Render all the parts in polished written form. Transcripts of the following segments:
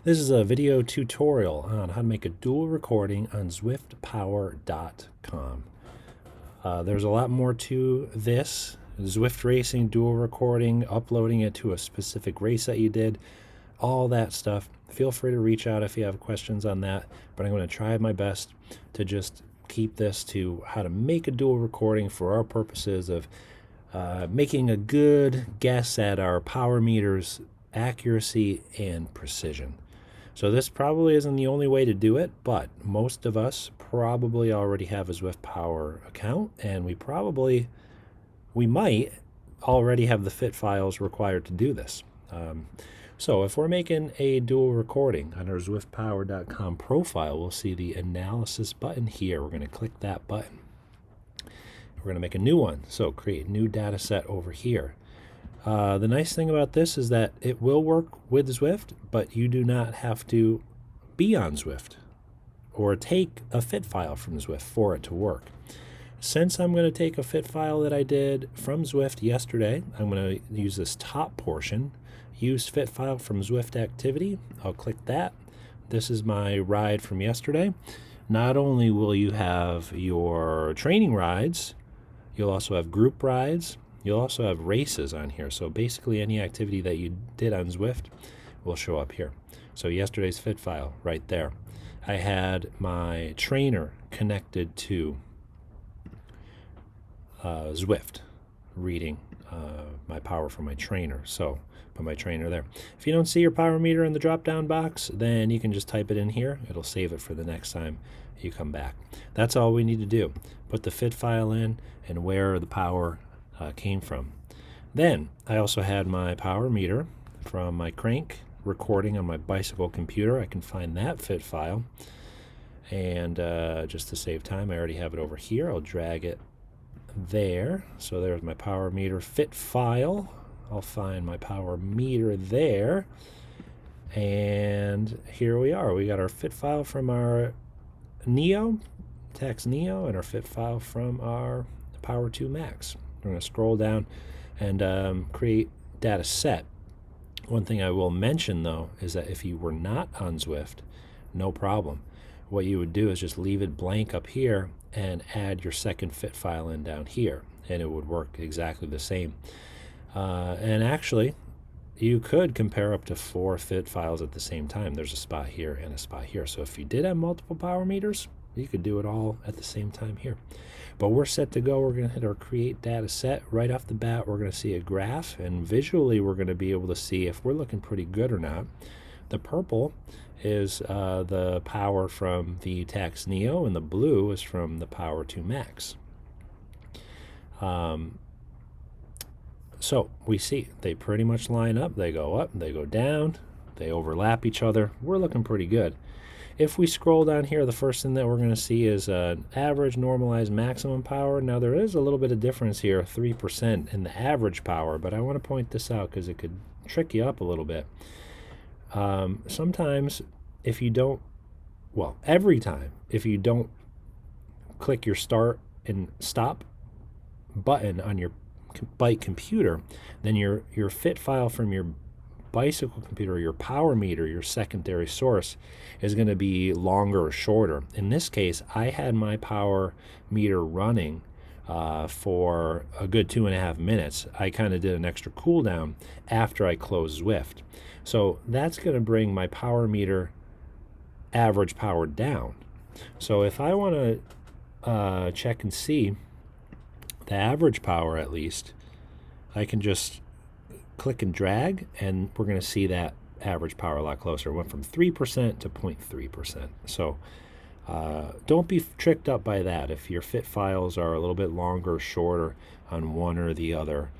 This is a video tutorial on how to make a dual recording on ZwiftPower.com. There's a lot more to this. Zwift Racing, dual recording, uploading it to a specific race that you did, all that stuff. Feel free to reach out if you have questions on that, but I'm going to try my best to just keep this to how to make a dual recording for our purposes of making a good guess at our power meter's accuracy and precision. So this probably isn't the only way to do it, but most of us probably already have a ZwiftPower account, and we might already have the fit files required to do this. So if we're making a dual recording on our ZwiftPower.com profile, we'll see the analysis button here. We're going to click that button. We're going to make a new one. So create new data set over here. The nice thing about this is that it will work with Zwift, but you do not have to be on Zwift or take a fit file from Zwift for it to work. Since I'm going to take a fit file that I did from Zwift yesterday, I'm going to use this top portion, use fit file from Zwift activity. I'll click that. This is my ride from yesterday. Not only will you have your training rides, you'll also have group rides. You'll also have races on here. So basically any activity that you did on Zwift will show up here. So yesterday's fit file right there. I had my trainer connected to Zwift, reading my power from my trainer. So put my trainer there. If you don't see your power meter in the drop-down box, then you can just type it in here. It'll save it for the next time you come back. That's all we need to do. Put the fit file in and where the power came from. Then I also had my power meter from my crank recording on my bicycle computer. I can find that fit file, and just to save time, I already have it over here. I'll drag it there. So there's my power meter fit file. I'll find my power meter there, and here we are. We got our fit file from our Neo, Tax Neo, and our fit file from our Power 2 Max. We're going to scroll down and create data set. One thing I will mention, though, is that if you were not on Zwift, no problem. What you would do is just leave it blank up here and add your second fit file in down here, and it would work exactly the same. And actually, you could compare up to 4 fit files at the same time. There's a spot here and a spot here. So if you did have multiple power meters, you could do it all at the same time here. But we're set to go. We're going to hit our create data set. Right off the bat, we're going to see a graph, and visually we're going to be able to see if we're looking pretty good or not. The purple is the power from the Tax Neo, and the blue is from the Power 2 Max. So we see they pretty much line up. They go up, they go down, they overlap each other. We're looking pretty good. If we scroll down here, the first thing that we're going to see is an average, normalized, maximum power. Now there is a little bit of difference here, 3% in the average power, but I want to point this out because it could trick you up a little bit. Sometimes if you don't, well, every time, if you don't click your start and stop button on your bike computer, then your fit file from your bicycle computer, your power meter, your secondary source, is going to be longer or shorter. In this case, I had my power meter running for a good 2.5 minutes. I kind of did an extra cooldown after I closed Zwift. So that's going to bring my power meter average power down. So if I want to check and see the average power, at least, I can just click and drag, and we're going to see that average power a lot closer. It went from 3% to 0.3%. So don't be tricked up by that if your fit files are a little bit longer or shorter on one or the other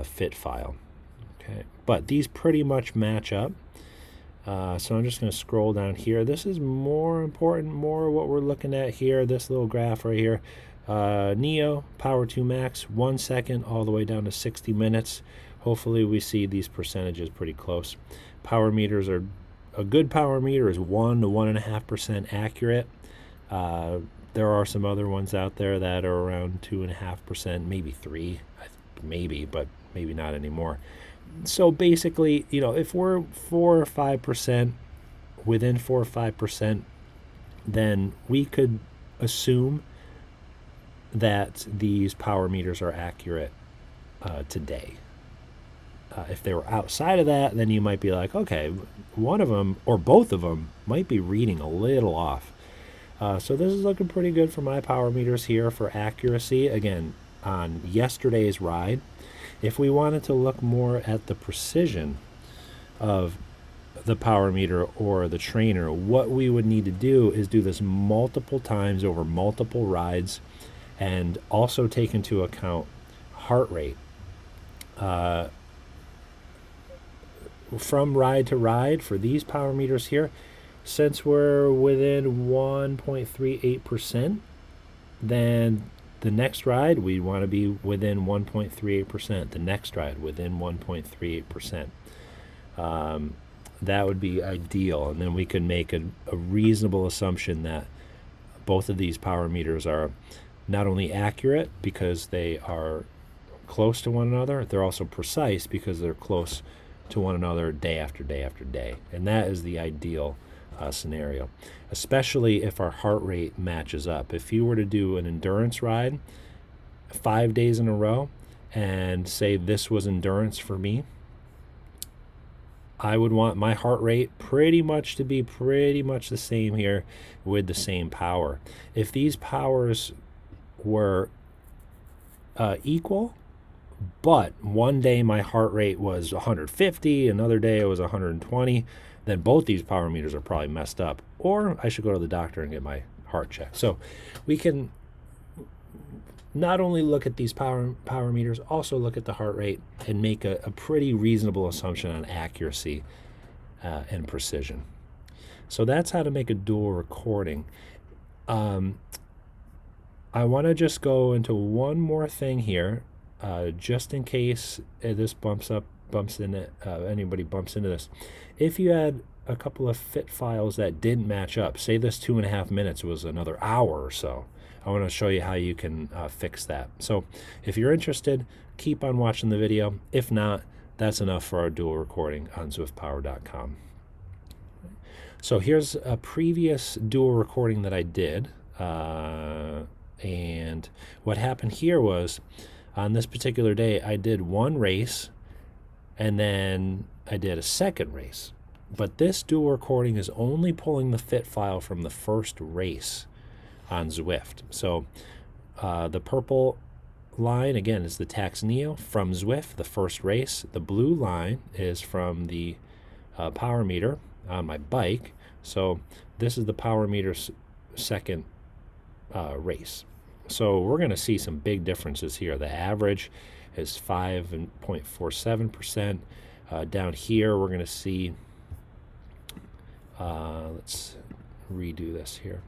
fit file. Okay, but these pretty much match up. So I'm just going to scroll down here. This is more important, more what we're looking at here, this little graph right here. Neo, Power 2 Max, 1 second all the way down to 60 minutes. Hopefully we see these percentages pretty close. Power meters are, a good power meter is 1 to 1.5% accurate. There are some other ones out there that are around 2.5%, maybe 3, maybe, but maybe not anymore. So basically, if we're 4 or 5%, within 4 or 5%, then we could assume that these power meters are accurate today. If they were outside of that, then you might be like, okay, one of them or both of them might be reading a little off. So this is looking pretty good for my power meters here for accuracy. Again, on yesterday's ride, if we wanted to look more at the precision of the power meter or the trainer, what we would need to do is do this multiple times over multiple rides, and also take into account heart rate. From ride to ride for these power meters here, since we're within 1.38%, then the next ride we want to be within 1.38%. The next ride within 1.38%. That would be ideal, and then we could make a reasonable assumption that both of these power meters are not only accurate because they are close to one another, they're also precise because they're close to one another day after day after day. And that is the ideal scenario, especially if our heart rate matches up. If you were to do an endurance ride 5 days in a row, and say this was endurance for me, I would want my heart rate pretty much to be pretty much the same here with the same power. If these powers were equal, but one day my heart rate was 150, another day it was 120, then both these power meters are probably messed up, or I should go to the doctor and get my heart checked. So we can not only look at these power meters, also look at the heart rate and make a pretty reasonable assumption on accuracy and precision. So that's how to make a dual recording. I want to just go into one more thing here, just in case this anybody bumps into this. If you had a couple of fit files that didn't match up, say this 2.5 minutes was another hour or so, I want to show you how you can fix that. So if you're interested, keep on watching the video. If not, that's enough for our dual recording on ZwiftPower.com. So here's a previous dual recording that I did. And what happened here was, on this particular day, I did one race, and then I did a second race. But this dual recording is only pulling the fit file from the first race on Zwift. So the purple line, again, is the Tax Neo from Zwift, the first race. The blue line is from the power meter on my bike. So this is the power meter's second race. So we're going to see some big differences here. The average is 5.47%. Down here, we're going to see, let's redo this here.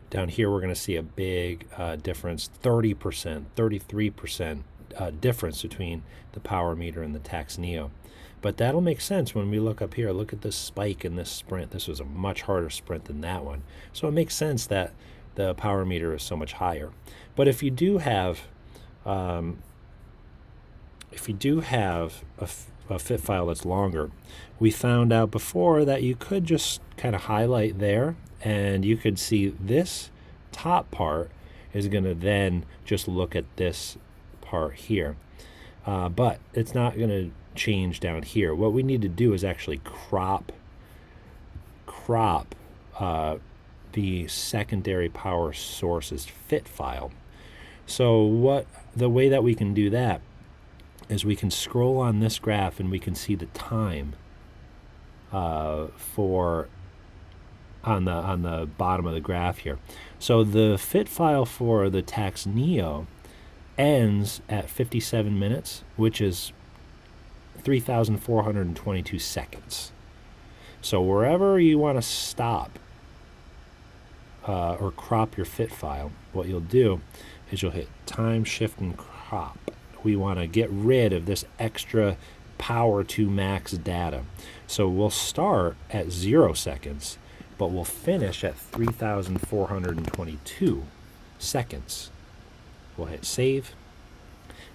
Down here, we're going to see a big difference, 30%, 33% difference between the power meter and the Tax Neo. But that'll make sense when we look up here. Look at this spike in this sprint. This was a much harder sprint than that one. So it makes sense that the power meter is so much higher. But if you do have a fit file that's longer, we found out before that you could just kind of highlight there, and you could see this top part is going to then just look at this part here. But it's not going to change down here. What we need to do is actually crop the secondary power source's fit file. So the way that we can do that is we can scroll on this graph and we can see the time on the bottom of the graph here. So the fit file for the Tax Neo ends at 57 minutes, which is 3,422 seconds. So wherever you want to stop or crop your fit file, what you'll do is you'll hit time, shift, and crop. We want to get rid of this extra power to max data. So we'll start at 0 seconds, but we'll finish at 3,422 seconds. We'll hit save.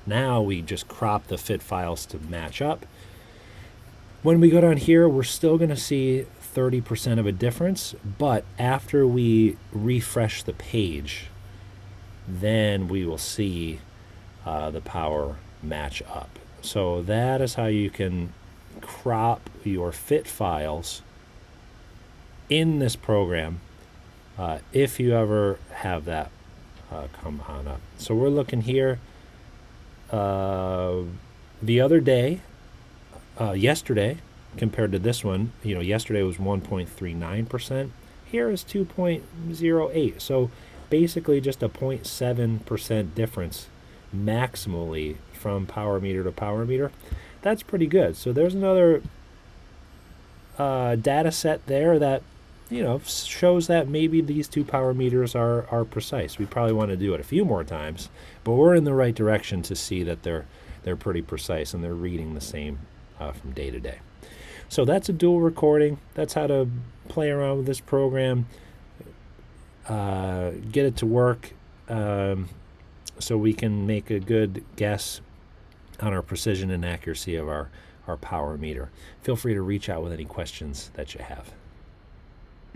Now we just crop the fit files to match up. When we go down here, we're still going to see 30% of a difference, but after we refresh the page, then we will see the power match up. So that is how you can crop your fit files in this program if you ever have that come on up. So we're looking here the other day, yesterday, compared to this one. Yesterday was 1.39%. Here is 2.08. So basically just a 0.7% difference maximally from power meter to power meter. That's pretty good. So there's another data set there that shows that maybe these two power meters are precise. We probably want to do it a few more times, but we're in the right direction to see that they're pretty precise and they're reading the same from day to day. So that's a dual recording. That's how to play around with this program, get it to work, so we can make a good guess on our precision and accuracy of our power meter. Feel free to reach out with any questions that you have.